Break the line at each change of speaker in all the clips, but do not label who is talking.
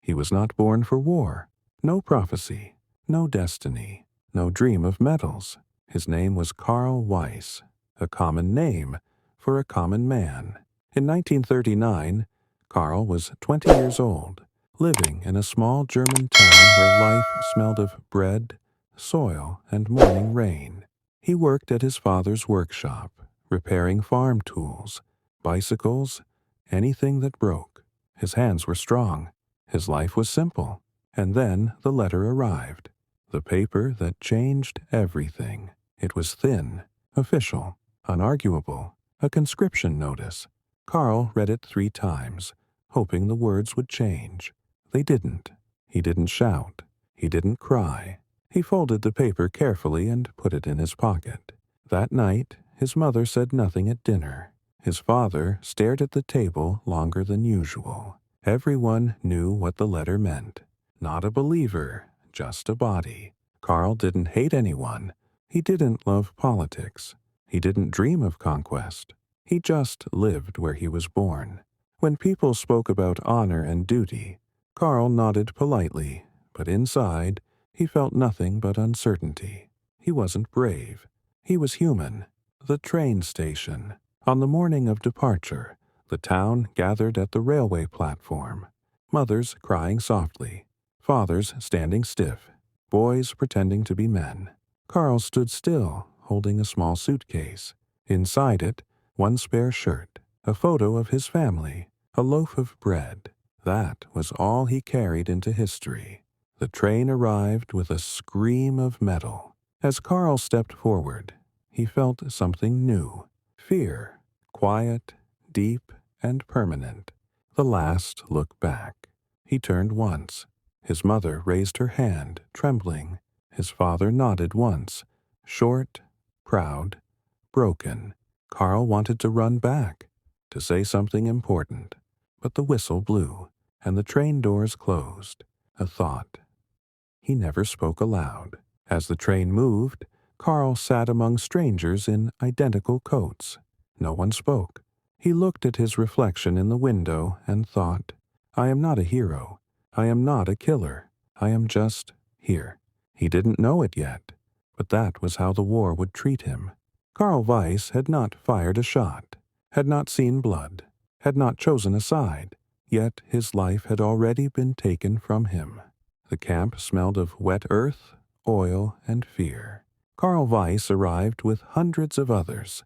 He was not born for war. No prophecy, no destiny, no dream of medals. His name was Karl Weiss, a common name for a common man. In 1939, Karl was 20 years old, living in a small German town where life smelled of bread, soil, and morning rain. He worked at his father's workshop, repairing farm tools, bicycles, anything that broke. His hands were strong. His life was simple. And then the letter arrived. The paper that changed everything. It was thin, official, unarguable, a conscription notice. Karl read it 3 times, hoping the words would change. They didn't. He didn't shout. He didn't cry. He folded the paper carefully and put it in his pocket. That night, his mother said nothing at dinner. His father stared at the table longer than usual. Everyone knew what the letter meant. Not a believer, just a body. Karl didn't hate anyone. He didn't love politics. He didn't dream of conquest. He just lived where he was born. When people spoke about honor and duty, Karl nodded politely, but inside, he felt nothing but uncertainty. He wasn't brave. He was human. The train station. On the morning of departure, the town gathered at the railway platform. Mothers crying softly. Fathers standing stiff. Boys pretending to be men. Karl stood still, holding a small suitcase. Inside it, one spare shirt, a photo of his family, a loaf of bread. That was all he carried into history. The train arrived with a scream of metal. As Karl stepped forward, he felt something new. Fear, quiet, deep, and permanent. The last look back. He turned once. His mother raised her hand, trembling. His father nodded once, short, proud, broken. Karl wanted to run back, to say something important. But the whistle blew, and the train doors closed. A thought. He never spoke aloud. As the train moved, Karl sat among strangers in identical coats. No one spoke. He looked at his reflection in the window and thought, I am not a hero. I am not a killer. I am just here. He didn't know it yet, but that was how the war would treat him. Karl Weiss had not fired a shot, had not seen blood, had not chosen a side, yet his life had already been taken from him. The camp smelled of wet earth, oil, and fear. Karl Weiss arrived with hundreds of others.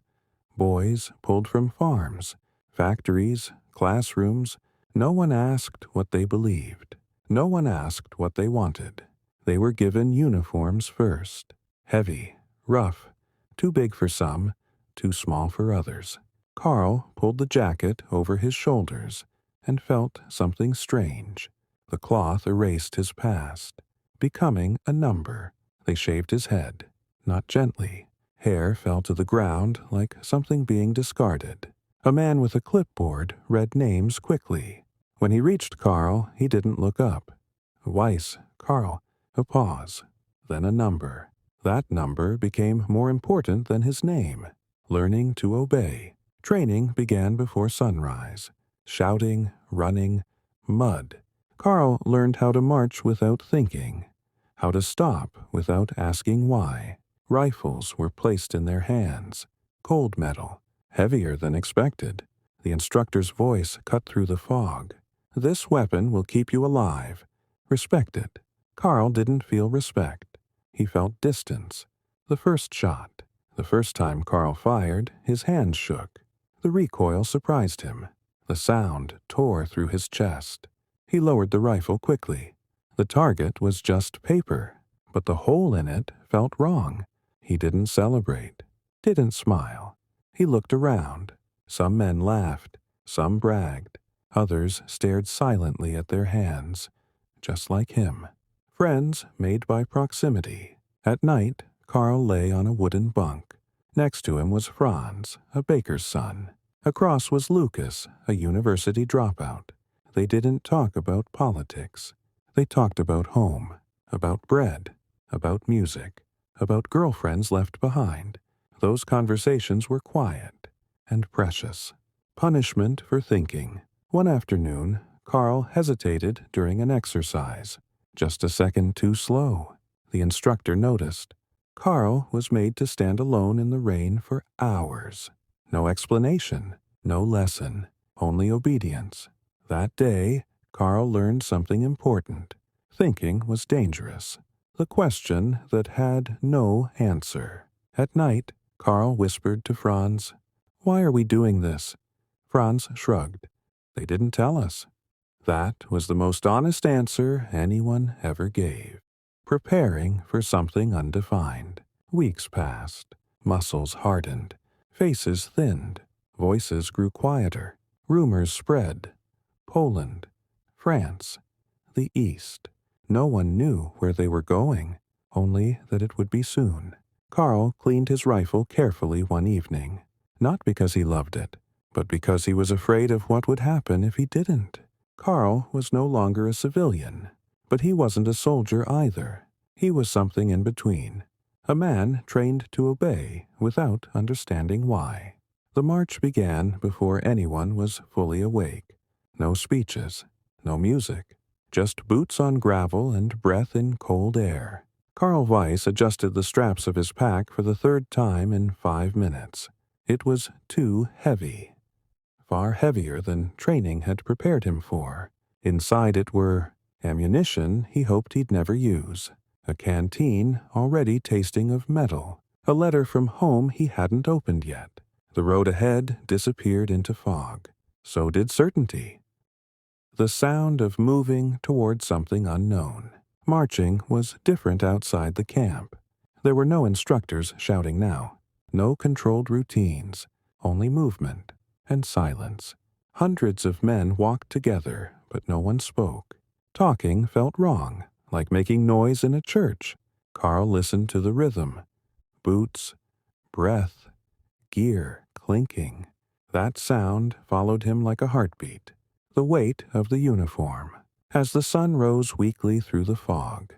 Boys pulled from farms, factories, classrooms. No one asked what they believed. No one asked what they wanted. They were given uniforms first. Heavy, rough, too big for some, too small for others. Karl pulled the jacket over his shoulders and felt something strange. The cloth erased his past, becoming a number. They shaved his head, not gently. Hair fell to the ground like something being discarded. A man with a clipboard read names quickly. When he reached Karl, he didn't look up. Weiss, Karl, a pause, then a number. That number became more important than his name. Learning to obey. Training began before sunrise. Shouting, running, mud. Karl learned how to march without thinking, how to stop without asking why. Rifles were placed in their hands. Cold metal, heavier than expected. The instructor's voice cut through the fog. This weapon will keep you alive. Respect it. Karl didn't feel respect. He felt distance. The first shot. The first time Karl fired, his hands shook. The recoil surprised him. The sound tore through his chest. He lowered the rifle quickly. The target was just paper, but the hole in it felt wrong. He didn't celebrate, didn't smile. He looked around. Some men laughed, some bragged. Others stared silently at their hands, just like him. Friends made by proximity. At night, Karl lay on a wooden bunk. Next to him was Franz, a baker's son. Across was Lucas, a university dropout. They didn't talk about politics. They talked about home, about bread, about music, about girlfriends left behind. Those conversations were quiet and precious. Punishment for thinking. One afternoon, Karl hesitated during an exercise, just a second too slow. The instructor noticed. Karl was made to stand alone in the rain for hours. No explanation, no lesson, only obedience. That day, Karl learned something important. Thinking was dangerous. The question that had no answer. At night, Karl whispered to Franz, "Why are we doing this?" Franz shrugged. "They didn't tell us." That was the most honest answer anyone ever gave. Preparing for something undefined. Weeks passed. Muscles hardened. Faces thinned. Voices grew quieter. Rumors spread. Poland. France. The East. No one knew where they were going, only that it would be soon. Karl cleaned his rifle carefully one evening, not because he loved it, but because he was afraid of what would happen if he didn't. Karl was no longer a civilian, but he wasn't a soldier either. He was something in between, a man trained to obey without understanding why. The march began before anyone was fully awake. No speeches, no music, just boots on gravel and breath in cold air. Karl Weiss adjusted the straps of his pack for the third time in 5 minutes. It was too heavy. Far heavier than training had prepared him for. Inside it were ammunition he hoped he'd never use, a canteen already tasting of metal, a letter from home he hadn't opened yet. The road ahead disappeared into fog. So did certainty. The sound of moving toward something unknown. Marching was different outside the camp. There were no instructors shouting now, no controlled routines, only movement and silence. Hundreds of men walked together, but no one spoke. Talking felt wrong, like making noise in a church. Karl listened to the rhythm. Boots, breath, gear clinking. That sound followed him like a heartbeat. The weight of the uniform. As the sun rose weakly through the fog,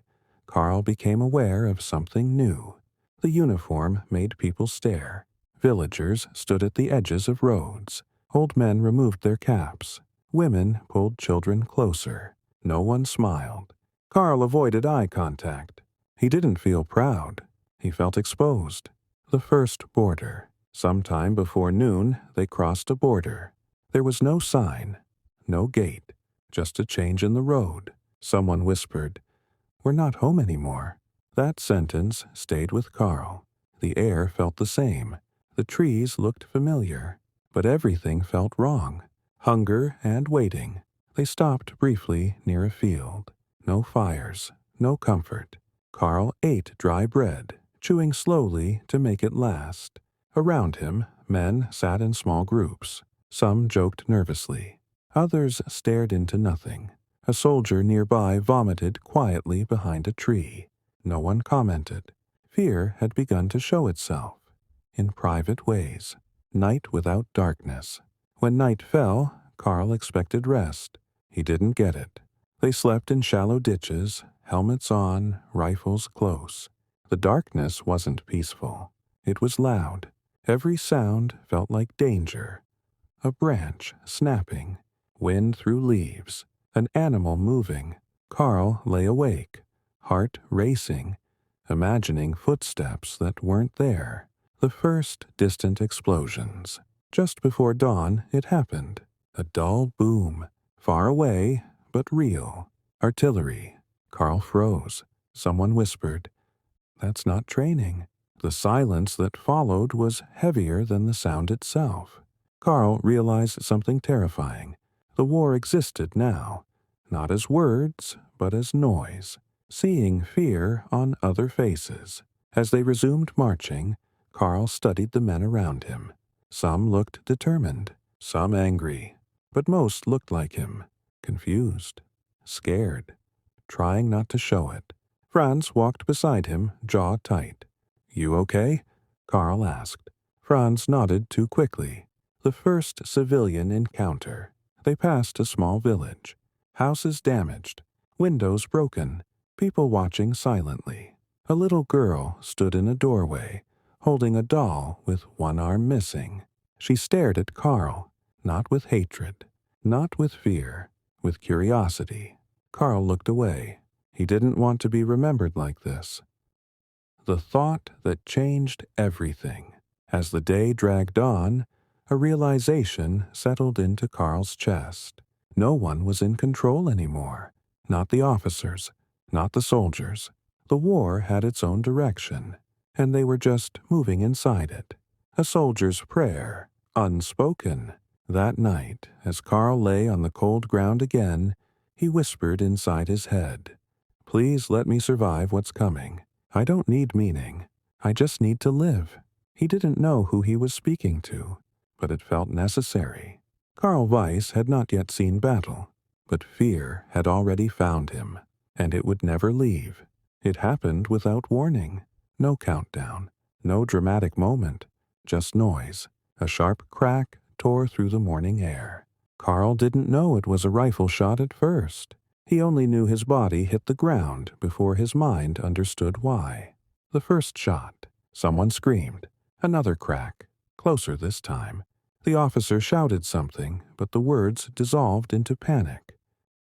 Karl became aware of something new. The uniform made people stare. Villagers stood at the edges of roads. Old men removed their caps. Women pulled children closer. No one smiled. Karl avoided eye contact. He didn't feel proud. He felt exposed. The first border. Sometime before noon, they crossed a border. There was no sign, no gate, just a change in the road. Someone whispered, "We're not home anymore." That sentence stayed with Karl. The air felt the same. The trees looked familiar, but everything felt wrong. Hunger and waiting. They stopped briefly near a field. No fires, no comfort. Karl ate dry bread, chewing slowly to make it last. Around him, men sat in small groups. Some joked nervously. Others stared into nothing. A soldier nearby vomited quietly behind a tree. No one commented. Fear had begun to show itself. In private ways. Night without darkness. When night fell, Karl expected rest. He didn't get it. They slept in shallow ditches, helmets on, rifles close. The darkness wasn't peaceful. It was loud. Every sound felt like danger. A branch snapping, wind through leaves, an animal moving. Karl lay awake, heart racing, imagining footsteps that weren't there. The first distant explosions. Just before dawn, it happened. A dull boom. Far away, but real. Artillery. Karl froze. Someone whispered, "That's not training." The silence that followed was heavier than the sound itself. Karl realized something terrifying. The war existed now, not as words, but as noise. Seeing fear on other faces. As they resumed marching, Karl studied the men around him. Some looked determined, some angry, but most looked like him, confused, scared, trying not to show it. Franz walked beside him, jaw tight. "You okay?" Karl asked. Franz nodded too quickly. The first civilian encounter. They passed a small village. Houses damaged, windows broken, people watching silently. A little girl stood in a doorway, holding a doll with one arm missing. She stared at Karl, not with hatred, not with fear, with curiosity. Karl looked away. He didn't want to be remembered like this. The thought that changed everything. As the day dragged on, a realization settled into Karl's chest. No one was in control anymore. Not the officers, not the soldiers. The war had its own direction, and they were just moving inside it. A soldier's prayer, unspoken. That night, as Karl lay on the cold ground again, he whispered inside his head, "Please let me survive what's coming. I don't need meaning. I just need to live." He didn't know who he was speaking to, but it felt necessary. Karl Weiss had not yet seen battle, but fear had already found him, and it would never leave. It happened without warning. No countdown, no dramatic moment, just noise. A sharp crack tore through the morning air. Karl didn't know it was a rifle shot at first. He only knew his body hit the ground before his mind understood why. The first shot. Someone screamed. Another crack. Closer this time. The officer shouted something, but the words dissolved into panic.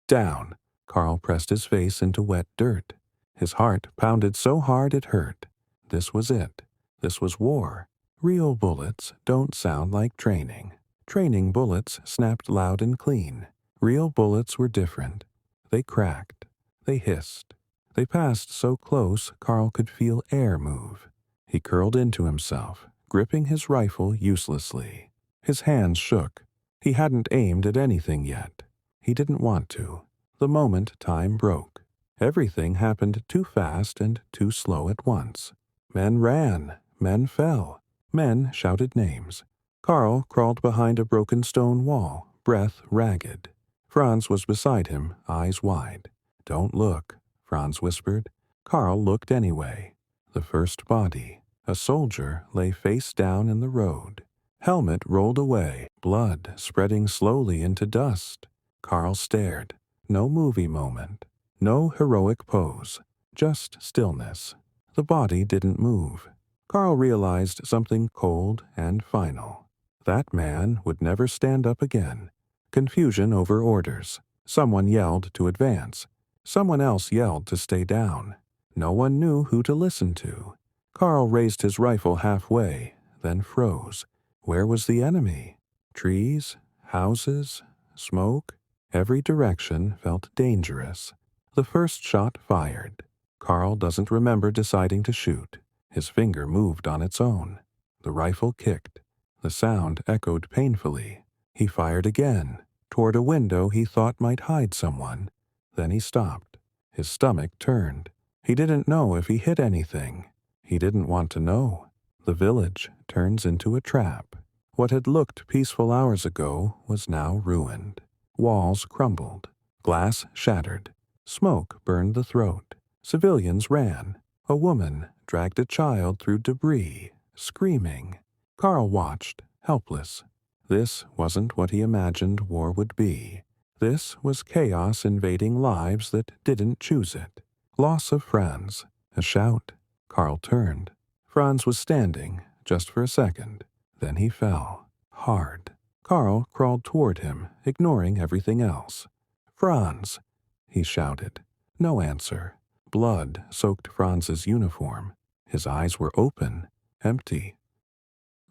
Down. Karl pressed his face into wet dirt. His heart pounded so hard it hurt. This was it. This was war. Real bullets don't sound like training. Training bullets snapped loud and clean. Real bullets were different. They cracked. They hissed. They passed so close Karl could feel air move. He curled into himself, gripping his rifle uselessly. His hands shook. He hadn't aimed at anything yet. He didn't want to. The moment time broke. Everything happened too fast and too slow at once. Men ran. Men fell. Men shouted names. Karl crawled behind a broken stone wall, breath ragged. Franz was beside him, eyes wide. "Don't look," Franz whispered. Karl looked anyway. The first body, a soldier, lay face down in the road. Helmet rolled away, blood spreading slowly into dust. Karl stared. No movie moment. No heroic pose. Just stillness. The body didn't move. Karl realized something cold and final. That man would never stand up again. Confusion over orders. Someone yelled to advance. Someone else yelled to stay down. No one knew who to listen to. Karl raised his rifle halfway, then froze. Where was the enemy? Trees? Houses? Smoke? Every direction felt dangerous. The first shot fired. Karl doesn't remember deciding to shoot. His finger moved on its own. The rifle kicked. The sound echoed painfully. He fired again, toward a window he thought might hide someone. Then he stopped. His stomach turned. He didn't know if he hit anything. He didn't want to know. The village turns into a trap. What had looked peaceful hours ago was now ruined. Walls crumbled. Glass shattered. Smoke burned the throat. Civilians ran. A woman dragged a child through debris, screaming. Karl watched, helpless. This wasn't what he imagined war would be. This was chaos invading lives that didn't choose it. Loss of Franz. A shout. Karl turned. Franz was standing, just for a second. Then he fell. Hard. Karl crawled toward him, ignoring everything else. "Franz!" he shouted. No answer. Blood soaked Franz's uniform. His eyes were open, empty.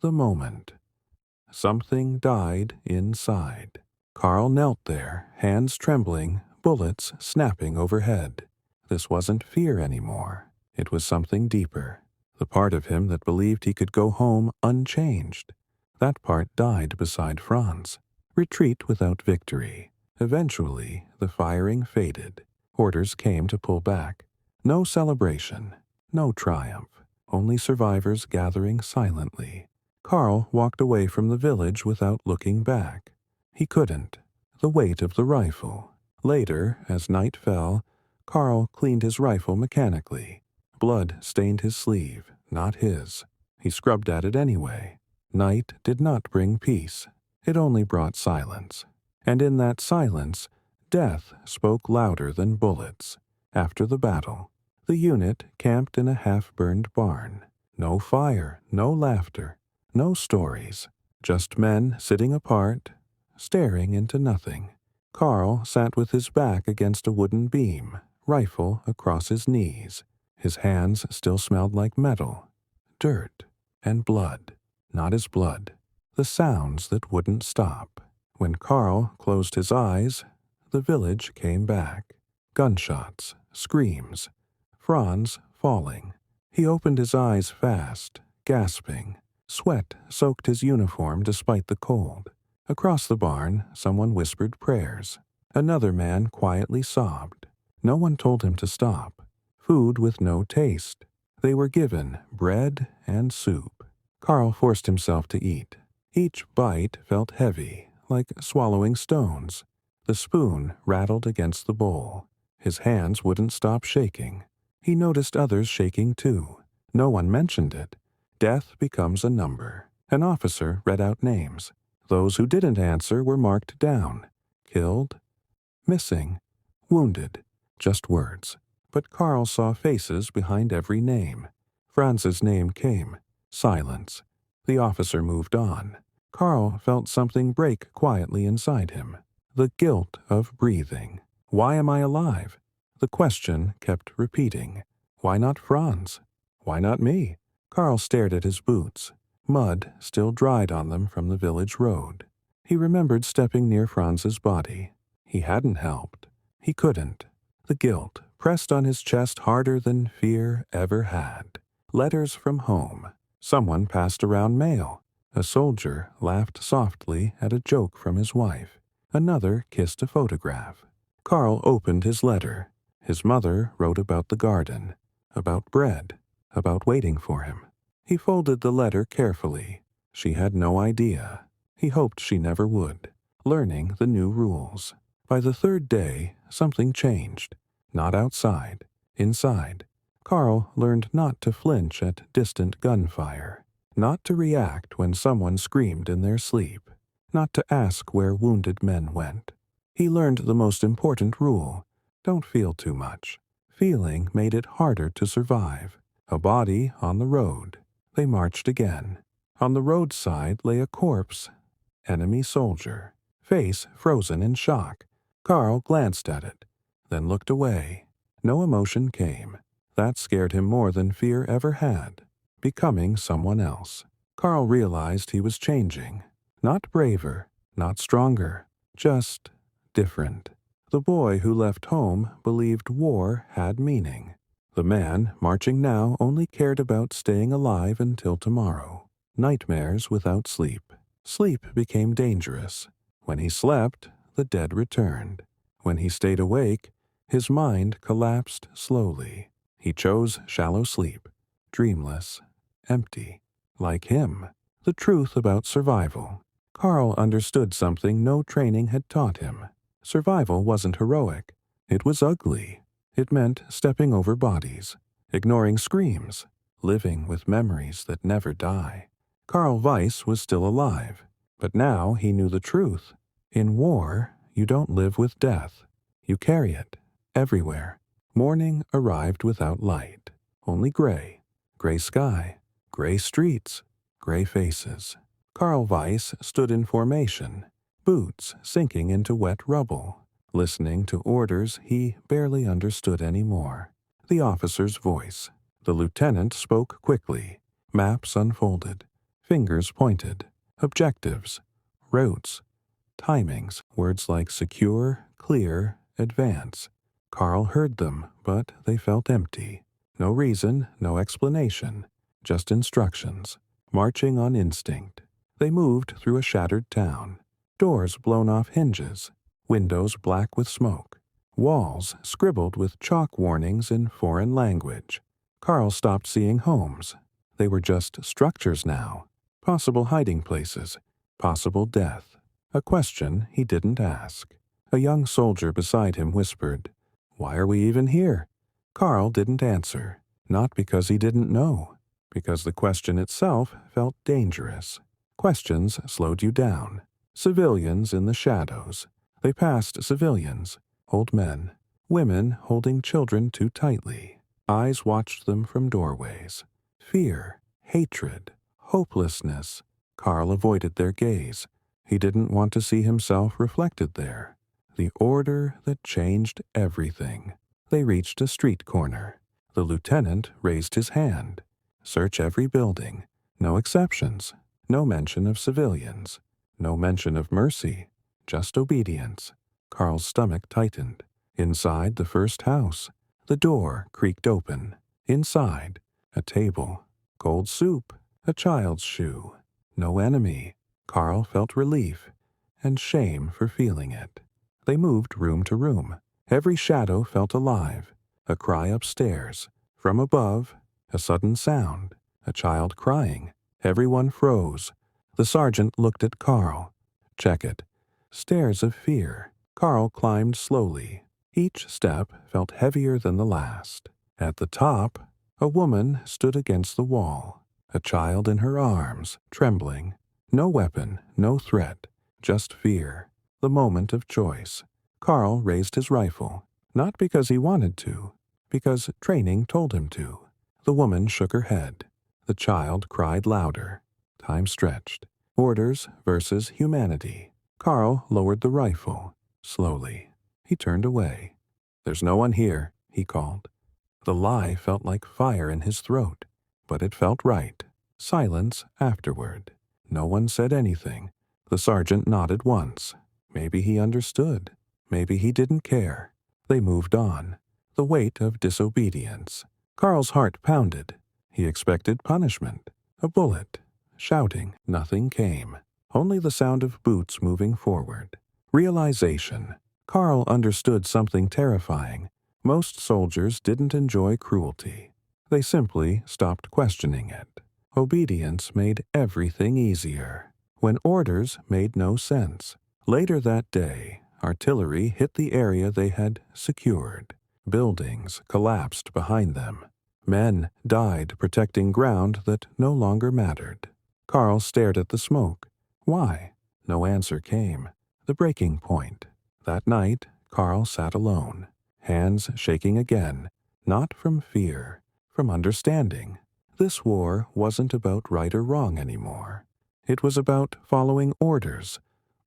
The moment. Something died inside. Karl knelt there, hands trembling, bullets snapping overhead. This wasn't fear anymore. It was something deeper. The part of him that believed he could go home unchanged. That part died beside Franz. Retreat without victory. Eventually, the firing faded. Orders came to pull back. No celebration. No triumph. Only survivors gathering silently. Karl walked away from the village without looking back. He couldn't. The weight of the rifle. Later, as night fell, Karl cleaned his rifle mechanically. Blood stained his sleeve, not his. He scrubbed at it anyway. Night did not bring peace. It only brought silence. And in that silence, death spoke louder than bullets. After the battle, the unit camped in a half-burned barn. No fire, no laughter, no stories. Just men sitting apart, staring into nothing. Karl sat with his back against a wooden beam, rifle across his knees. His hands still smelled like metal, dirt, and blood. Not his blood. The sounds that wouldn't stop. When Karl closed his eyes, the village came back. Gunshots, screams, Franz falling. He opened his eyes fast, gasping. Sweat soaked his uniform despite the cold. Across the barn, someone whispered prayers. Another man quietly sobbed. No one told him to stop. Food with no taste. They were given bread and soup. Karl forced himself to eat. Each bite felt heavy, like swallowing stones. The spoon rattled against the bowl. His hands wouldn't stop shaking. He noticed others shaking too. No one mentioned it. Death becomes a number. An officer read out names. Those who didn't answer were marked down. Killed, missing, wounded. Just words. But Karl saw faces behind every name. Franz's name came. Silence. The officer moved on. Karl felt something break quietly inside him. The guilt of breathing. Why am I alive? The question kept repeating. Why not Franz? Why not me? Karl stared at his boots. Mud still dried on them from the village road. He remembered stepping near Franz's body. He hadn't helped. He couldn't. The guilt pressed on his chest harder than fear ever had. Letters from home. Someone passed around mail. A soldier laughed softly at a joke from his wife. Another kissed a photograph. Karl opened his letter. His mother wrote about the garden, about bread, about waiting for him. He folded the letter carefully. She had no idea. He hoped she never would. Learning the new rules. By the third day, something changed. Not outside, inside. Karl learned not to flinch at distant gunfire, not to react when someone screamed in their sleep, not to ask where wounded men went. He learned the most important rule: don't feel too much. Feeling made it harder to survive. A body on the road. They marched again. On the roadside lay a corpse. Enemy soldier. Face frozen in shock. Karl glanced at it, then looked away. No emotion came. That scared him more than fear ever had. Becoming someone else. Karl realized he was changing. Not braver, not stronger, just different. The boy who left home believed war had meaning. The man marching now only cared about staying alive until tomorrow. Nightmares without sleep. Sleep became dangerous. When he slept, the dead returned. When he stayed awake, his mind collapsed slowly. He chose shallow sleep, dreamless, empty. Like him. The truth about survival. Karl understood something no training had taught him. Survival wasn't heroic. It was ugly. It meant stepping over bodies, ignoring screams, living with memories that never die. Karl Weiss was still alive, but now he knew the truth. In war, you don't live with death. You carry it, everywhere. Morning arrived without light. Only gray. Gray sky. Gray streets. Gray faces. Karl Weiss stood in formation, boots sinking into wet rubble, listening to orders he barely understood anymore. The officer's voice. The lieutenant spoke quickly. Maps unfolded. Fingers pointed. Objectives. Routes. Timings. Words like secure, clear, advance. Karl heard them, but they felt empty. No reason, no explanation. Just instructions. Marching on instinct. They moved through a shattered town. Doors blown off hinges. Windows black with smoke. Walls scribbled with chalk warnings in foreign language. Karl stopped seeing homes. They were just structures now. Possible hiding places. Possible death. A question he didn't ask. A young soldier beside him whispered, "Why are we even here?" Karl didn't answer. Not because he didn't know. Because the question itself felt dangerous. Questions slowed you down. Civilians in the shadows. They passed civilians, old men, women holding children too tightly. Eyes watched them from doorways. Fear, hatred, hopelessness. Karl avoided their gaze. He didn't want to see himself reflected there. The order that changed everything. They reached a street corner. The lieutenant raised his hand. Search every building. No exceptions. No mention of civilians. No mention of mercy. Just obedience. Karl's stomach tightened. Inside the first house, the door creaked open. Inside, a table. Cold soup. A child's shoe. No enemy. Karl felt relief and shame for feeling it. They moved room to room. Every shadow felt alive. A cry upstairs. From above, a sudden sound. A child crying. Everyone froze. The sergeant looked at Karl. Check it. Stares of fear. Karl climbed slowly. Each step felt heavier than the last. At the top, a woman stood against the wall. A child in her arms, trembling. No weapon, no threat, just fear. The moment of choice. Karl raised his rifle, not because he wanted to, because training told him to. The woman shook her head. The child cried louder. Time stretched. Orders versus humanity. Karl lowered the rifle, slowly. He turned away. There's no one here, he called. The lie felt like fire in his throat, but it felt right. Silence afterward. No one said anything. The sergeant nodded once. Maybe he understood. Maybe he didn't care. They moved on. The weight of disobedience. Karl's heart pounded. He expected punishment. A bullet. Shouting. Nothing came. Only the sound of boots moving forward. Realization. Karl understood something terrifying. Most soldiers didn't enjoy cruelty. They simply stopped questioning it. Obedience made everything easier. When orders made no sense. Later that day, artillery hit the area they had secured. Buildings collapsed behind them. Men died protecting ground that no longer mattered. Karl stared at the smoke. Why? No answer came. The breaking point. That night, Karl sat alone, hands shaking again, not from fear, from understanding. This war wasn't about right or wrong anymore. It was about following orders,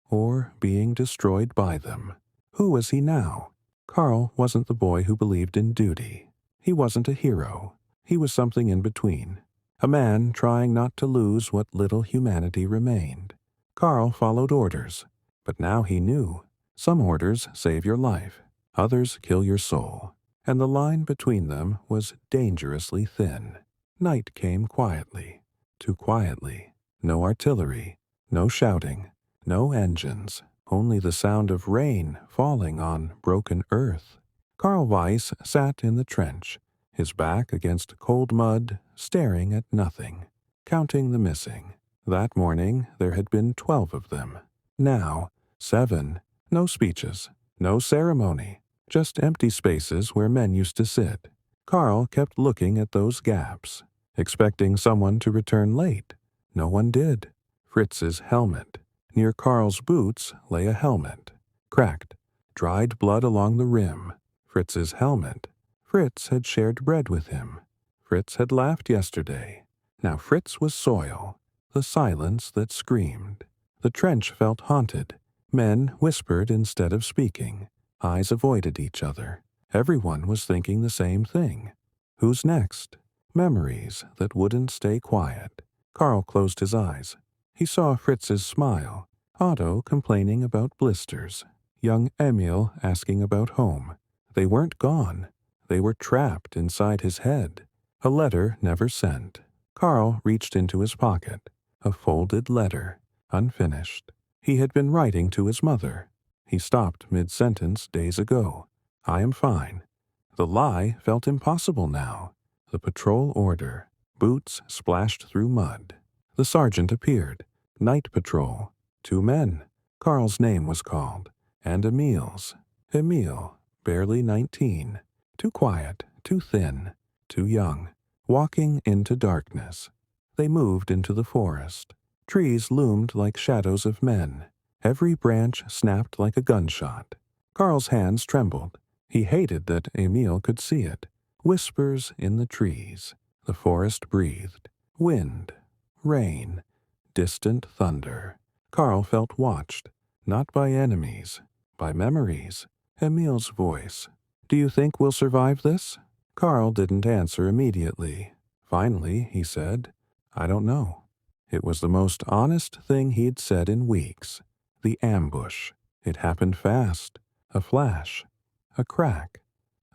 or being destroyed by them. Who was he now? Karl wasn't the boy who believed in duty. He wasn't a hero. He was something in between. A man trying not to lose what little humanity remained. Karl followed orders, but now he knew. Some orders save your life, others kill your soul, and the line between them was dangerously thin. Night came quietly, too quietly. No artillery, no shouting, no engines, only the sound of rain falling on broken earth. Karl Weiss sat in the trench, his back against cold mud, staring at nothing, counting the missing. That morning there had been 12 of them. Now, 7. No speeches, no ceremony, just empty spaces where men used to sit. Karl kept looking at those gaps, expecting someone to return late. No one did. Fritz's helmet. Near Karl's boots lay a helmet. Cracked. Dried blood along the rim. Fritz's helmet. Fritz had shared bread with him. Fritz had laughed yesterday. Now Fritz was soil. The silence that screamed. The trench felt haunted. Men whispered instead of speaking. Eyes avoided each other. Everyone was thinking the same thing. Who's next? Memories that wouldn't stay quiet. Karl closed his eyes. He saw Fritz's smile. Otto complaining about blisters. Young Emil asking about home. They weren't gone. They were trapped inside his head. A letter never sent. Karl reached into his pocket. A folded letter. Unfinished. He had been writing to his mother. He stopped mid-sentence days ago. I am fine. The lie felt impossible now. The patrol order. Boots splashed through mud. The sergeant appeared. Night patrol. 2 men. Karl's name was called. And Emil's. Emil, barely 19. Too quiet, too thin, too young. Walking into darkness. They moved into the forest. Trees loomed like shadows of men. Every branch snapped like a gunshot. Karl's hands trembled. He hated that Emil could see it. Whispers in the trees. The forest breathed. Wind. Rain. Distant thunder. Karl felt watched. Not by enemies, By memories. Emil's voice. Do you think we'll survive this? Karl didn't answer immediately. Finally, he said, I don't know. It was the most honest thing he'd said in weeks. The ambush. It happened fast. A flash. A crack.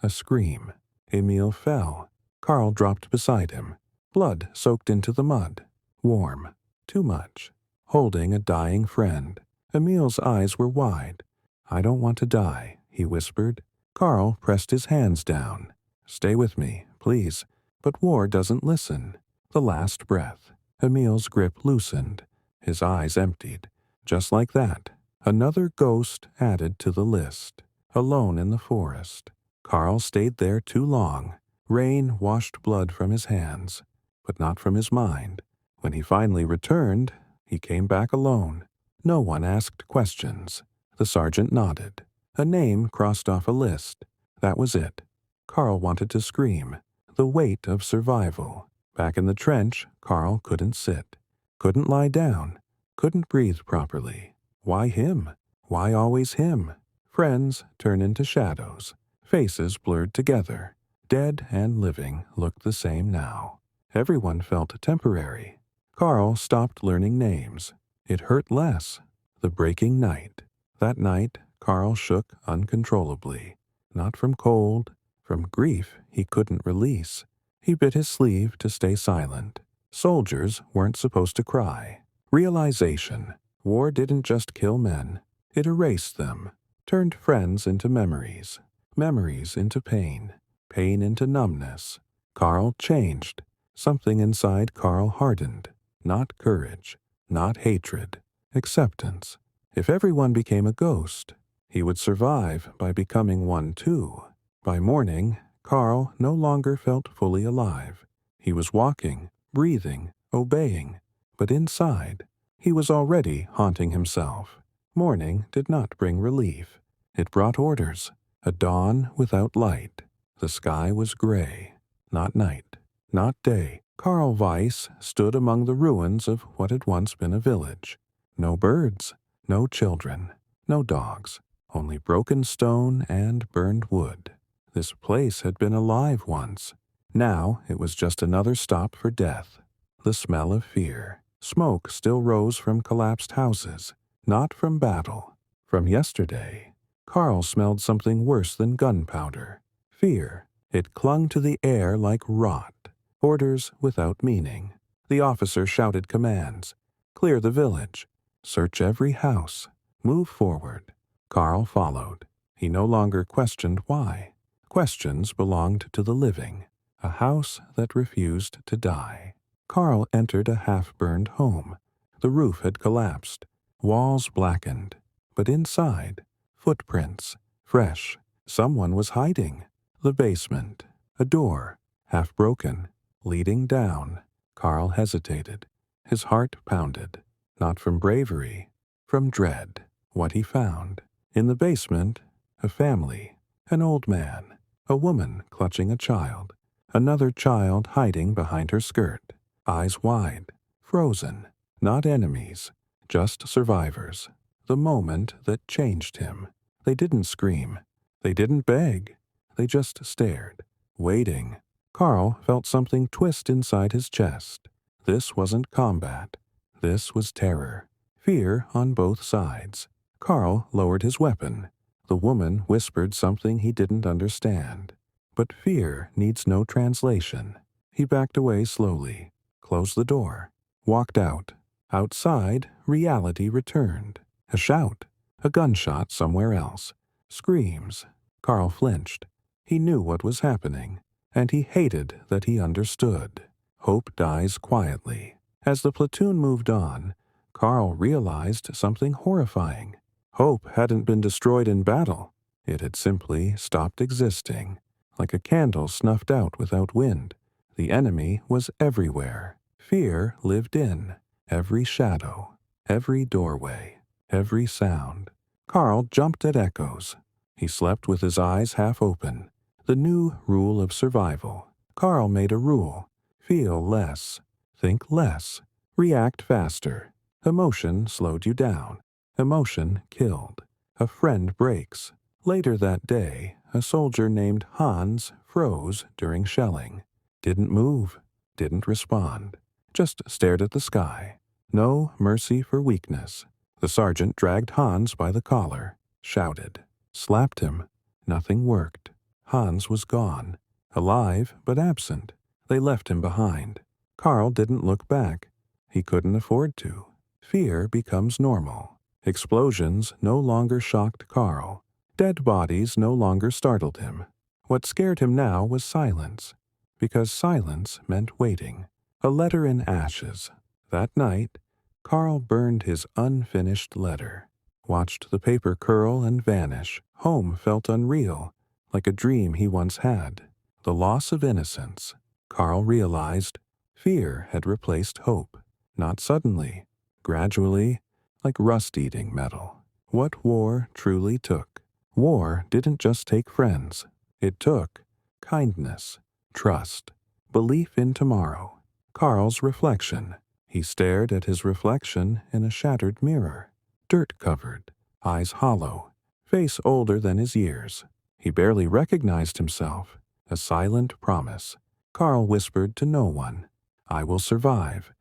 A scream. Emil fell. Karl dropped beside him. Blood soaked into the mud. Warm. Too much. Holding a dying friend. Emil's eyes were wide. I don't want to die, he whispered. Karl pressed his hands down. Stay with me, please. But war doesn't listen. The last breath. Emil's grip loosened. His eyes emptied. Just like that. Another ghost added to the list. Alone in the forest. Karl stayed there too long. Rain washed blood from his hands, but not from his mind. When he finally returned, he came back alone. No one asked questions. The sergeant nodded. A name crossed off a list. That was it. Karl wanted to scream. The weight of survival. Back in the trench, Karl couldn't sit. Couldn't lie down. Couldn't breathe properly. Why him? Why always him? Friends turn into shadows. Faces blurred together. Dead and living looked the same now. Everyone felt temporary. Karl stopped learning names. It hurt less. The breaking night. That night, Karl shook uncontrollably. Not from cold, from grief he couldn't release. He bit his sleeve to stay silent. Soldiers weren't supposed to cry. Realization. War didn't just kill men. It erased them. Turned friends into memories. Memories into pain. Pain into numbness. Karl changed. Something inside Karl hardened. Not courage. Not hatred. Acceptance. If everyone became a ghost, he would survive by becoming one too. By morning, Karl no longer felt fully alive. He was walking, breathing, obeying. But inside, he was already haunting himself. Morning did not bring relief. It brought orders. A dawn without light. The sky was gray. Not night. Not day. Karl Weiss stood among the ruins of what had once been a village. No birds. No children. No dogs. Only broken stone and burned wood. This place had been alive once. Now it was just another stop for death. The smell of fear. Smoke still rose from collapsed houses. Not from battle. From yesterday. Karl smelled something worse than gunpowder. Fear. It clung to the air like rot. Orders without meaning. The officer shouted commands. Clear the village. Search every house. Move forward. Karl followed. He no longer questioned why. Questions belonged to the living. A house that refused to die. Karl entered a half-burned home. The roof had collapsed. Walls blackened. But inside, footprints. Fresh. Someone was hiding. The basement. A door. Half broken. Leading down. Karl hesitated. His heart pounded. Not from bravery. From dread. What he found. In the basement, a family. An old man. A woman clutching a child. Another child hiding behind her skirt. Eyes wide. Frozen. Not enemies. Just survivors. The moment that changed him. They didn't scream. They didn't beg. They just stared. Waiting. Karl felt something twist inside his chest. This wasn't combat. This was terror. Fear on both sides. Karl lowered his weapon. The woman whispered something he didn't understand. But fear needs no translation. He backed away slowly, closed the door, walked out. Outside, reality returned. A shout, a gunshot somewhere else. Screams. Karl flinched. He knew what was happening, and he hated that he understood. Hope dies quietly. As the platoon moved on, Karl realized something horrifying. Hope hadn't been destroyed in battle. It had simply stopped existing. Like a candle snuffed out without wind. The enemy was everywhere. Fear lived in every shadow, every doorway, every sound. Karl jumped at echoes. He slept with his eyes half open. The new rule of survival. Karl made a rule. Feel less. Think less. React faster. Emotion slowed you down. Emotion killed. A friend breaks. Later that day, a soldier named Hans froze during shelling. Didn't move, didn't respond, just stared at the sky. No mercy for weakness. The sergeant dragged Hans by the collar, shouted, slapped him. Nothing worked. Hans was gone. Alive, but absent. They left him behind. Karl didn't look back. He couldn't afford to. Fear becomes normal. Explosions no longer shocked Karl. Dead bodies no longer startled him. What scared him now was silence, because silence meant waiting. A letter in ashes. That night, Karl burned his unfinished letter, watched the paper curl and vanish. Home felt unreal, like a dream he once had. The loss of innocence. Karl realized fear had replaced hope. Not suddenly, gradually, like rust-eating metal. What war truly took. War didn't just take friends. It took kindness, trust, belief in tomorrow. Karl's reflection. He stared at his reflection in a shattered mirror. Dirt-covered, eyes hollow, face older than his years. He barely recognized himself. A silent promise. Karl whispered to no one, I will survive.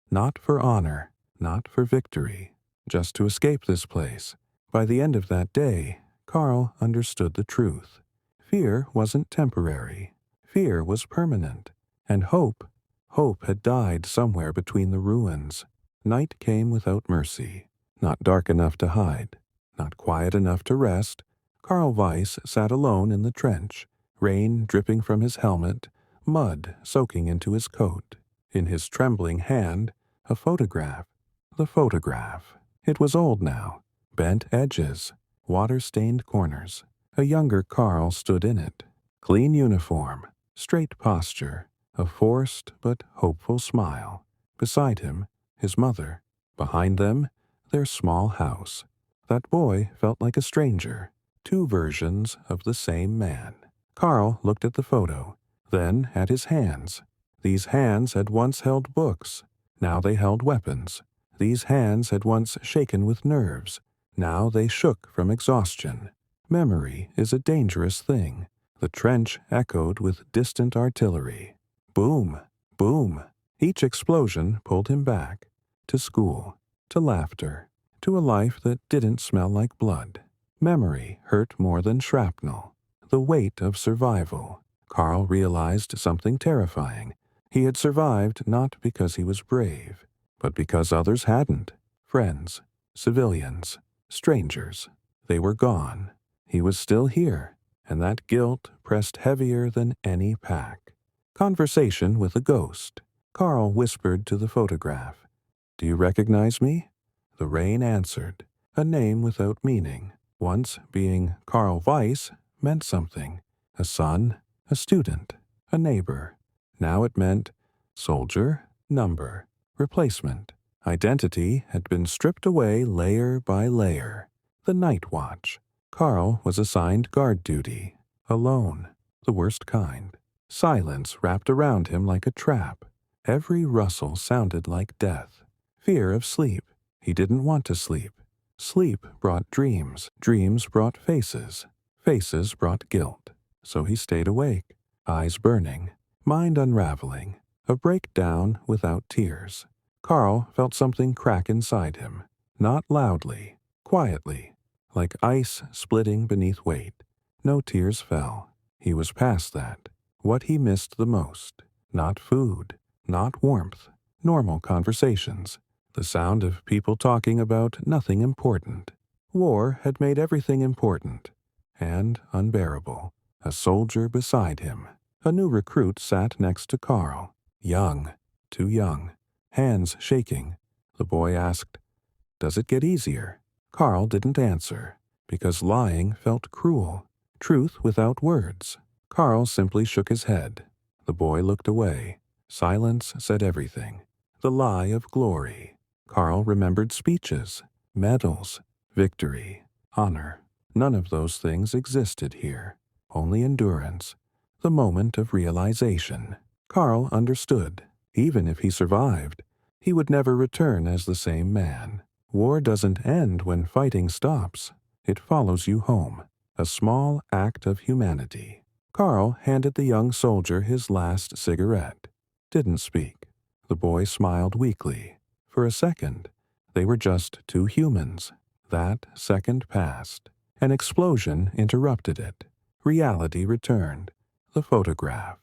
Not for honor, not for victory, just to escape this place. By the end of that day, Karl understood the truth. Fear wasn't temporary. Fear was permanent. And hope had died somewhere between the ruins. Night came without mercy. Not dark enough to hide. Not quiet enough to rest. Karl Weiss sat alone in the trench, rain dripping from his helmet, mud soaking into his coat. In his trembling hand, a photograph. The photograph. It was old now. Bent edges, water-stained corners. A younger Karl stood in it. Clean uniform, straight posture, a forced but hopeful smile. Beside him, his mother. Behind them, their small house. That boy felt like a stranger. Two versions of the same man. Karl looked at the photo, then at his hands. These hands had once held books. Now they held weapons. These hands had once shaken with nerves. Now they shook from exhaustion. Memory is a dangerous thing. The trench echoed with distant artillery. Boom, boom. Each explosion pulled him back. To school, to laughter, to a life that didn't smell like blood. Memory hurt more than shrapnel. The weight of survival. Karl realized something terrifying. He had survived not because he was brave, but because others hadn't. Friends, civilians, strangers. They were gone. He was still here, and that guilt pressed heavier than any pack. Conversation with a ghost. Karl whispered to the photograph. Do you recognize me? The rain answered, a name without meaning. Once being Karl Weiss meant something. A son, a student, a neighbor. Now it meant soldier, number, replacement. Identity had been stripped away layer by layer. The night watch. Karl was assigned guard duty. Alone. The worst kind. Silence wrapped around him like a trap. Every rustle sounded like death. Fear of sleep. He didn't want to sleep. Sleep brought dreams. Dreams brought faces. Faces brought guilt. So he stayed awake, eyes burning, mind unraveling. A breakdown without tears. Karl felt something crack inside him. Not loudly, quietly, like ice splitting beneath weight. No tears fell. He was past that. What he missed the most. Not food, not warmth, normal conversations. The sound of people talking about nothing important. War had made everything important and unbearable. A soldier beside him. A new recruit sat next to Karl. Young, too young, hands shaking. The boy asked, Does it get easier? Karl didn't answer, because lying felt cruel. Truth without words. Karl simply shook his head. The boy looked away. Silence said everything. The lie of glory. Karl remembered speeches, medals, victory, honor. None of those things existed here. Only endurance. The moment of realization. Karl understood. Even if he survived, he would never return as the same man. War doesn't end when fighting stops. It follows you home. A small act of humanity. Karl handed the young soldier his last cigarette. Didn't speak. The boy smiled weakly. For a second, they were just two humans. That second passed. An explosion interrupted it. Reality returned. The photograph.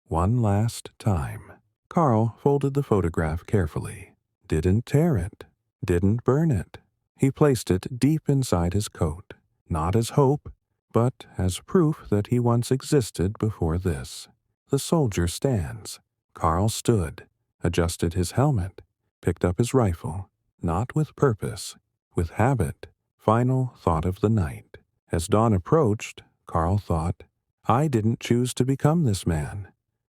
One last time. Karl folded the photograph carefully. Didn't tear it. Didn't burn it. He placed it deep inside his coat, not as hope, but as proof that he once existed before this. The soldier stands. Karl stood, adjusted his helmet, picked up his rifle, not with purpose, with habit, final thought of the night. As dawn approached, Karl thought, I didn't choose to become this man,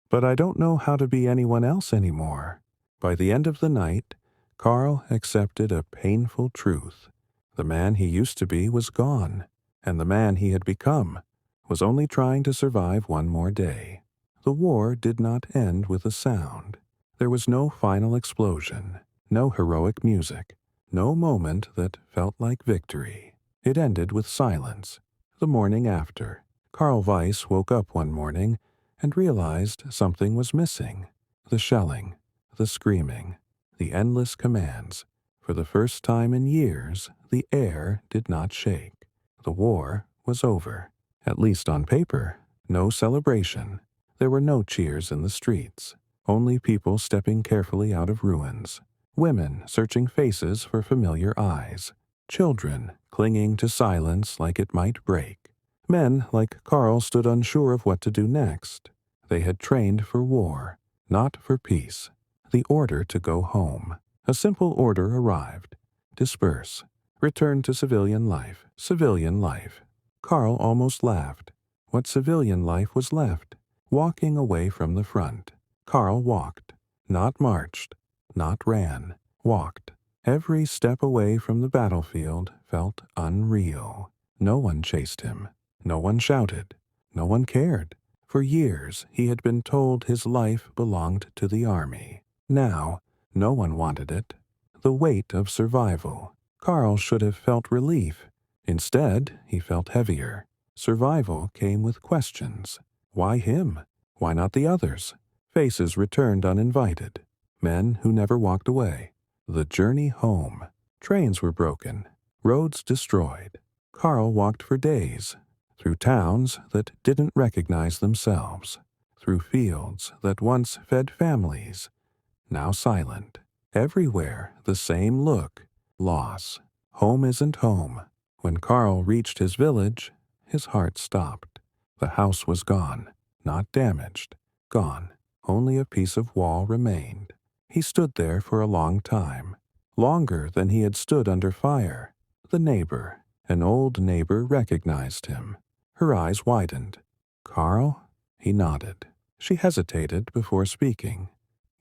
but I don't know how to be anyone else anymore. By the end of the night, Karl accepted a painful truth. The man he used to be was gone, and the man he had become was only trying to survive one more day. The war did not end with a sound. There was no final explosion, no heroic music, no moment that felt like victory. It ended with silence. The morning after, Karl Weiss woke up one morning and realized something was missing. The shelling, the screaming, the endless commands. For the first time in years, the air did not shake. The war was over. At least on paper. No celebration. There were no cheers in the streets. Only people stepping carefully out of ruins. Women searching faces for familiar eyes. Children clinging to silence like it might break. Men like Karl stood unsure of what to do next. They had trained for war, not for peace. The order to go home. A simple order arrived. Disperse. Return to civilian life. Civilian life. Karl almost laughed. What civilian life was left? Walking away from the front. Karl walked. Not marched. Not ran. Walked. Every step away from the battlefield felt unreal. No one chased him. No one shouted. No one cared. For years he had been told his life belonged to the army. Now, no one wanted it. The weight of survival. Karl should have felt relief. Instead, he felt heavier. Survival came with questions. Why him? Why not the others? Faces returned uninvited. Men who never walked away. The journey home. Trains were broken. Roads destroyed. Karl walked for days. Through towns that didn't recognize themselves. Through fields that once fed families. Now silent. Everywhere the same look. Loss. Home isn't home. When Karl reached his village, his heart stopped. The house was gone. Not damaged. Gone. Only a piece of wall remained. He stood there for a long time. Longer than he had stood under fire. The neighbor, an old neighbor, recognized him. Her eyes widened. Karl? He nodded. She hesitated before speaking.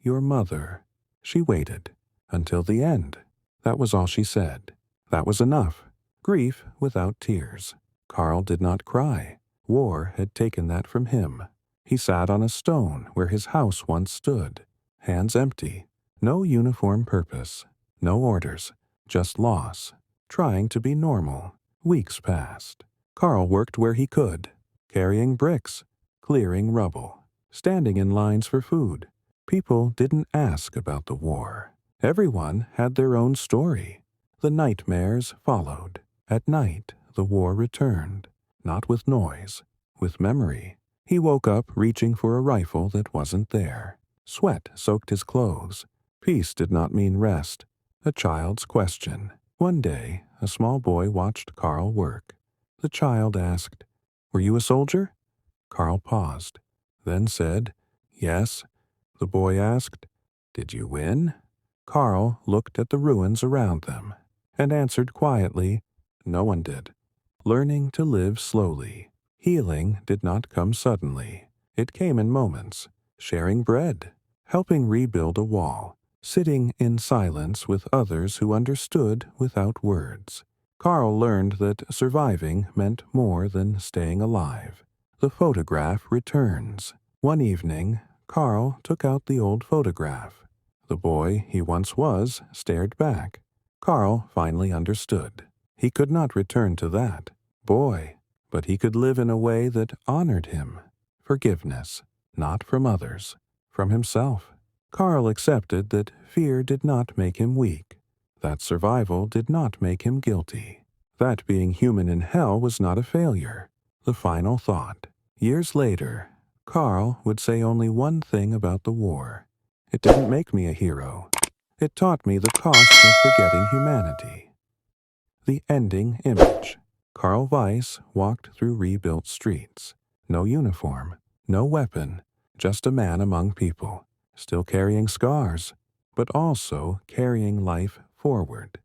Your mother. She waited. Until the end. That was all she said. That was enough. Grief without tears. Karl did not cry. War had taken that from him. He sat on a stone where his house once stood. Hands empty. No uniform purpose. No orders. Just loss. Trying to be normal. Weeks passed. Karl worked where he could. Carrying bricks. Clearing rubble. Standing in lines for food. People didn't ask about the war. Everyone had their own story. The nightmares followed. At night, the war returned. Not with noise. With memory. He woke up reaching for a rifle that wasn't there. Sweat soaked his clothes. Peace did not mean rest. A child's question. One day, a small boy watched Karl work. The child asked, "Were you a soldier?" Karl paused, then said, "Yes." The boy asked, "Did you win?" Karl looked at the ruins around them and answered quietly, "No one did." Learning to live slowly. Healing did not come suddenly. It came in moments. Sharing bread. Helping rebuild a wall. Sitting in silence with others who understood without words. Karl learned that surviving meant more than staying alive. The photograph returns. One evening, Karl took out the old photograph. The boy he once was stared back. Karl finally understood. He could not return to that boy, but he could live in a way that honored him. Forgiveness, not from others, from himself. Karl accepted that fear did not make him weak, that survival did not make him guilty, that being human in hell was not a failure, the final thought. Years later, Karl would say only one thing about the war. It didn't make me a hero. It taught me the cost of forgetting humanity. The ending image. Karl Weiss walked through rebuilt streets. No uniform, no weapon, just a man among people, still carrying scars, but also carrying life forward.